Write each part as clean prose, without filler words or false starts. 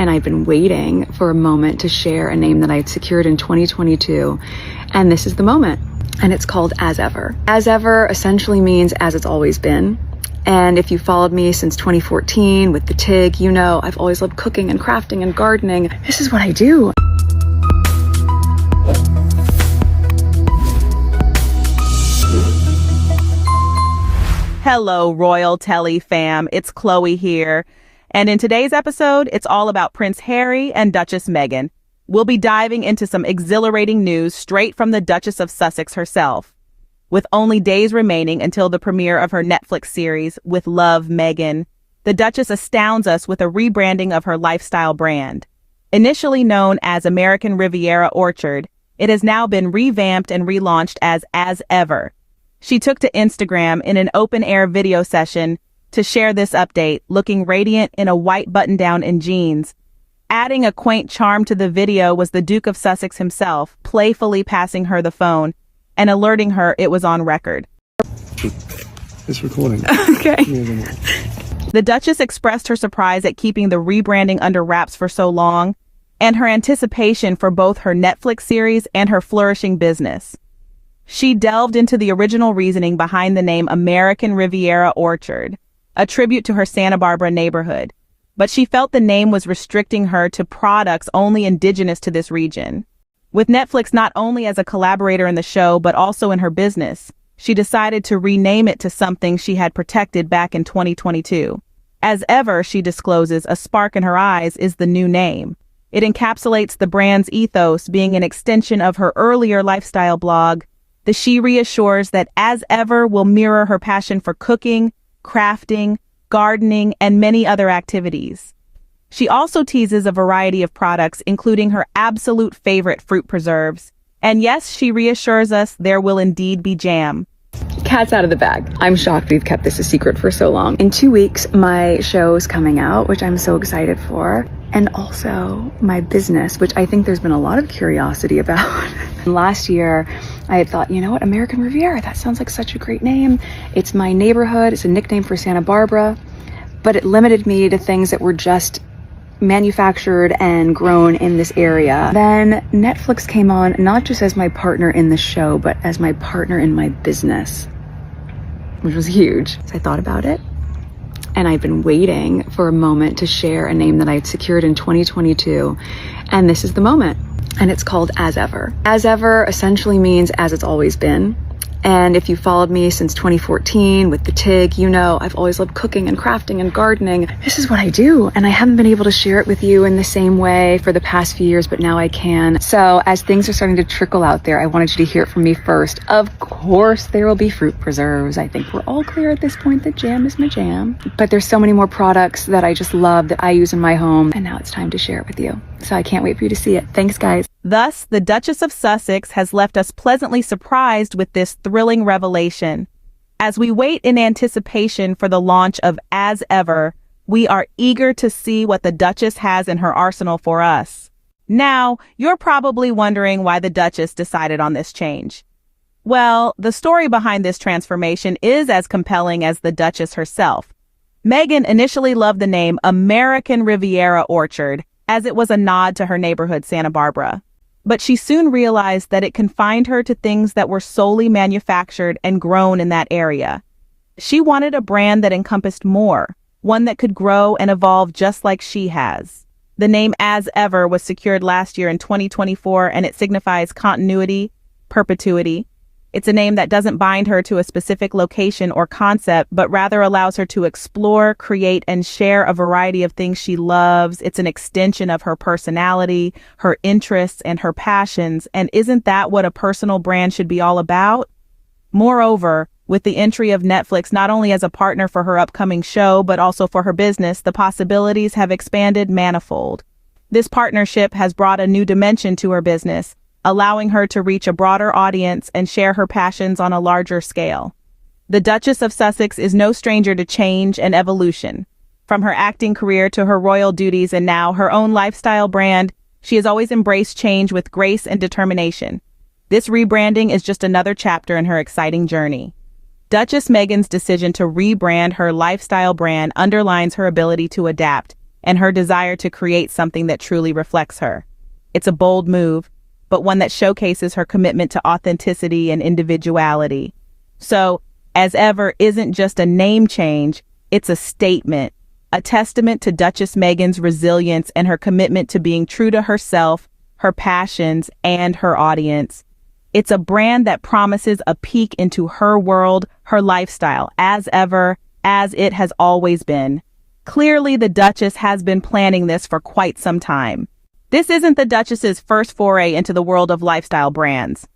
and I've been waiting for a moment to share a name that I had secured in 2022, and this is the moment. And it's called As Ever. As Ever essentially means as it's always been. And if you followed me since 2014 with the TIG, you know I've always loved cooking and crafting and gardening. This is what I do. Hello, Royal Telly fam. It's Chloe here. And in today's episode, it's all about Prince Harry and Duchess Meghan. We'll be diving into some exhilarating news straight from the Duchess of Sussex herself. With only days remaining until the premiere of her Netflix series, With Love, Meghan, the Duchess astounds us with a rebranding of her lifestyle brand. Initially known as American Riviera Orchard, it has now been revamped and relaunched as Ever. She took to Instagram in an open-air video session to share this update, looking radiant in a white button-down and jeans. Adding a quaint charm to the video was the Duke of Sussex himself, playfully passing her the phone and alerting her it was on record. It's recording. Okay. The Duchess expressed her surprise at keeping the rebranding under wraps for so long, and her anticipation for both her Netflix series and her flourishing business. She delved into the original reasoning behind the name American Riviera Orchard, a tribute to her Santa Barbara neighborhood, but she felt the name was restricting her to products only indigenous to this region. With Netflix not only as a collaborator in the show but also in her business, she decided to rename it to something she had protected back in 2022. As Ever, she discloses, a spark in her eyes is the new name. It encapsulates the brand's ethos, being an extension of her earlier lifestyle blog. She reassures that As Ever will mirror her passion for cooking, crafting, gardening, and many other activities. She also teases a variety of products, including her absolute favorite fruit preserves. And yes, she reassures us there will indeed be jam. Cat's out of the bag. I'm shocked we've kept this a secret for so long. In 2 weeks, my show is coming out, which I'm so excited for. And also my business, which I think there's been a lot of curiosity about. Last year, I had thought, you know what, American Riviera, that sounds like such a great name. It's my neighborhood, it's a nickname for Santa Barbara, but it limited me to things that were just manufactured and grown in this area. Then Netflix came on, not just as my partner in the show, but as my partner in my business, which was huge. So I thought about it, and I've been waiting for a moment to share a name that I had secured in 2022, and this is the moment. And it's called As Ever. As Ever essentially means as it's always been. And if you followed me since 2014 with the TIG, you know I've always loved cooking and crafting and gardening. This is what I do, and I haven't been able to share it with you in the same way for the past few years, but now I can. So as things are starting to trickle out there, I wanted you to hear it from me first. Of course, there will be fruit preserves. I think we're all clear at this point that jam is my jam. But there's so many more products that I just love that I use in my home, and now it's time to share it with you. So I can't wait for you to see it. Thanks, guys. Thus, the Duchess of Sussex has left us pleasantly surprised with this thrilling revelation. As we wait in anticipation for the launch of As Ever, we are eager to see what the Duchess has in her arsenal for us. Now, you're probably wondering why the Duchess decided on this change. Well, the story behind this transformation is as compelling as the Duchess herself. Meghan initially loved the name American Riviera Orchard, as it was a nod to her neighborhood, Santa Barbara. But she soon realized that it confined her to things that were solely manufactured and grown in that area. She wanted a brand that encompassed more, one that could grow and evolve just like she has. The name As Ever was secured last year in 2024, and it signifies continuity, perpetuity. It's a name that doesn't bind her to a specific location or concept, but rather allows her to explore, create, and share a variety of things she loves. It's an extension of her personality, her interests, and her passions. And isn't that what a personal brand should be all about? Moreover, with the entry of Netflix not only as a partner for her upcoming show, but also for her business, the possibilities have expanded manifold. This partnership has brought a new dimension to her business, allowing her to reach a broader audience and share her passions on a larger scale. The Duchess of Sussex is no stranger to change and evolution. From her acting career to her royal duties and now her own lifestyle brand, she has always embraced change with grace and determination. This rebranding is just another chapter in her exciting journey. Duchess Meghan's decision to rebrand her lifestyle brand underlines her ability to adapt, and her desire to create something that truly reflects her. It's a bold move, but one that showcases her commitment to authenticity and individuality. So, As Ever isn't just a name change, it's a statement, a testament to Duchess Meghan's resilience and her commitment to being true to herself, her passions, and her audience. It's a brand that promises a peek into her world, her lifestyle, as ever, as it has always been. Clearly, the Duchess has been planning this for quite some time. This isn't the Duchess's first foray into the world of lifestyle brands.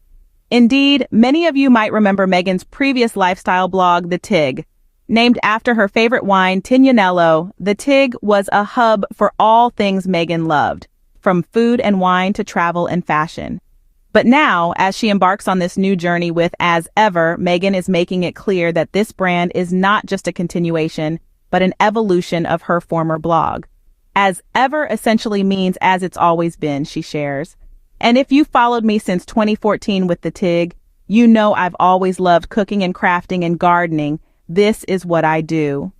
Indeed, many of you might remember Meghan's previous lifestyle blog, The Tig. Named after her favorite wine, Tignanello, The Tig was a hub for all things Meghan loved, from food and wine to travel and fashion. But now, as she embarks on this new journey with As Ever, Meghan is making it clear that this brand is not just a continuation, but an evolution of her former blog. As Ever essentially means as it's always been, she shares. And if you followed me since 2014 with The Tig, you know I've always loved cooking and crafting and gardening. This is what I do.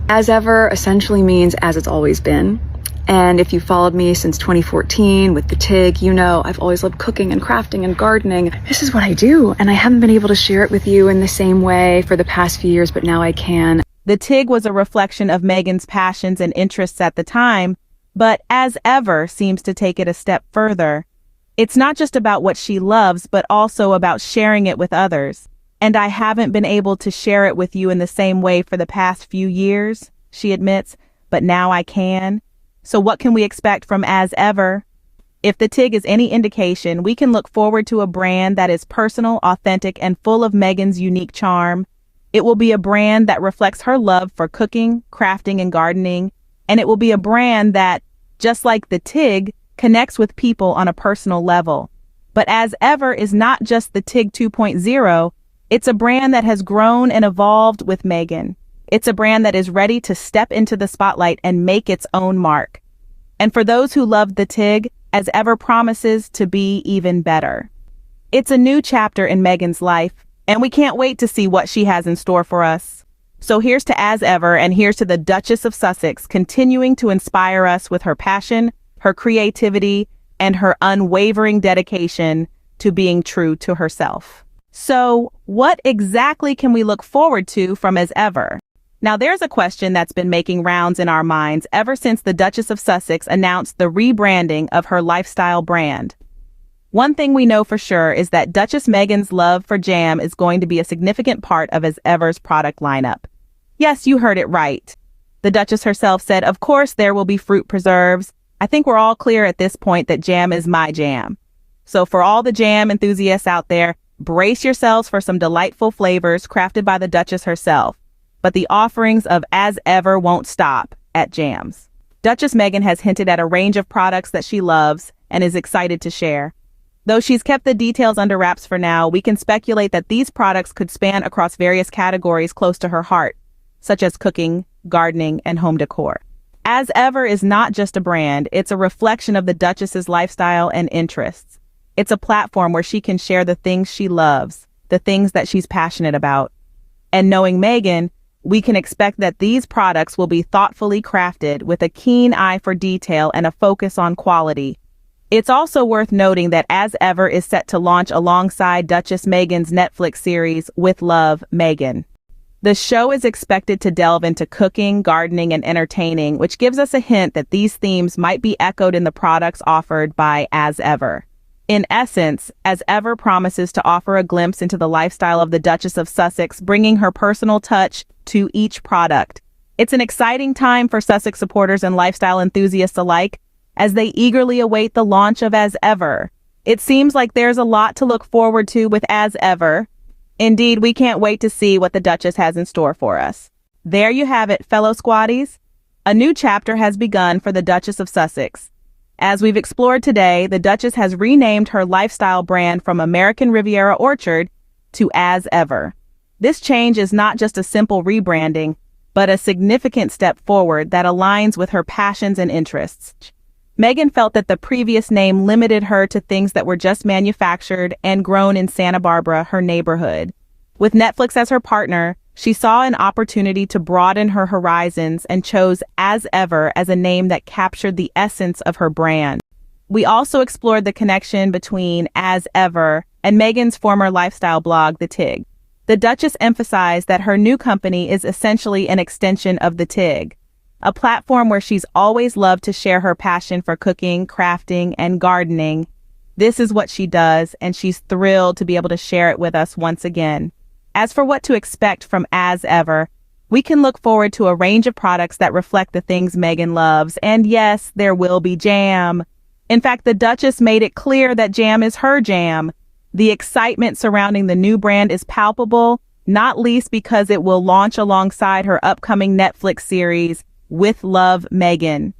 As Ever essentially means as it's always been. And if you followed me since 2014 with The Tig, you know I've always loved cooking and crafting and gardening. This is what I do, and I haven't been able to share it with you in the same way for the past few years, but now I can. The Tig was a reflection of Meghan's passions and interests at the time, but As Ever seems to take it a step further. It's not just about what she loves, but also about sharing it with others. And I haven't been able to share it with you in the same way for the past few years, she admits, but now I can. So what can we expect from As Ever? If The Tig is any indication, we can look forward to a brand that is personal, authentic, and full of Meghan's unique charm. It will be a brand that reflects her love for cooking, crafting, and gardening. And it will be a brand that, just like The Tig, connects with people on a personal level. But As Ever is not just The Tig 2.0. It's a brand that has grown and evolved with Meghan. It's a brand that is ready to step into the spotlight and make its own mark. And for those who loved The Tig, As Ever promises to be even better. It's a new chapter in Meghan's life, and we can't wait to see what she has in store for us. So here's to As Ever, and here's to the Duchess of Sussex continuing to inspire us with her passion, her creativity, and her unwavering dedication to being true to herself. So, what exactly can we look forward to from As Ever? Now, there's a question that's been making rounds in our minds ever since the Duchess of Sussex announced the rebranding of her lifestyle brand. One thing we know for sure is that Duchess Meghan's love for jam is going to be a significant part of As Ever's product lineup. Yes, you heard it right. The Duchess herself said, of course there will be fruit preserves. I think we're all clear at this point that jam is my jam. So for all the jam enthusiasts out there, brace yourselves for some delightful flavors crafted by the Duchess herself. But the offerings of As Ever won't stop at jams. Duchess Meghan has hinted at a range of products that she loves and is excited to share. Though she's kept the details under wraps for now, we can speculate that these products could span across various categories close to her heart, such as cooking, gardening, and home decor. As Ever is not just a brand, it's a reflection of the Duchess's lifestyle and interests. It's a platform where she can share the things she loves, the things that she's passionate about. And knowing Meghan, we can expect that these products will be thoughtfully crafted with a keen eye for detail and a focus on quality. It's also worth noting that As Ever is set to launch alongside Duchess Meghan's Netflix series, With Love, Meghan. The show is expected to delve into cooking, gardening, and entertaining, which gives us a hint that these themes might be echoed in the products offered by As Ever. In essence, As Ever promises to offer a glimpse into the lifestyle of the Duchess of Sussex, bringing her personal touch to each product. It's an exciting time for Sussex supporters and lifestyle enthusiasts alike, as they eagerly await the launch of As Ever. It seems like there's a lot to look forward to with As Ever. Indeed, we can't wait to see what the Duchess has in store for us. There you have it, fellow squaddies. A new chapter has begun for the Duchess of Sussex. As we've explored today, the Duchess has renamed her lifestyle brand from American Riviera Orchard to As Ever. This change is not just a simple rebranding, but a significant step forward that aligns with her passions and interests. Meghan felt that the previous name limited her to things that were just manufactured and grown in Santa Barbara, her neighborhood. With Netflix as her partner, She saw an opportunity to broaden her horizons and chose As Ever as a name that captured the essence of her brand. We also explored the connection between As Ever and Meghan's former lifestyle blog, The Tig. The Duchess emphasized that her new company is essentially an extension of The Tig, a platform where she's always loved to share her passion for cooking, crafting, and gardening. This is what she does, and she's thrilled to be able to share it with us once again. As for what to expect from As Ever, we can look forward to a range of products that reflect the things Meghan loves, and yes, there will be jam. In fact, the Duchess made it clear that jam is her jam. The excitement surrounding the new brand is palpable, not least because it will launch alongside her upcoming Netflix series, With Love, Meghan.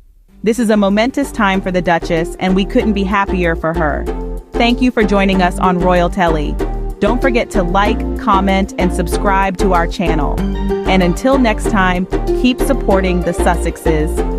This is a momentous time for the Duchess, and we couldn't be happier for her. Thank you for joining us on Royal Telly. Don't forget to like, comment, and subscribe to our channel. And until next time, keep supporting the Sussexes.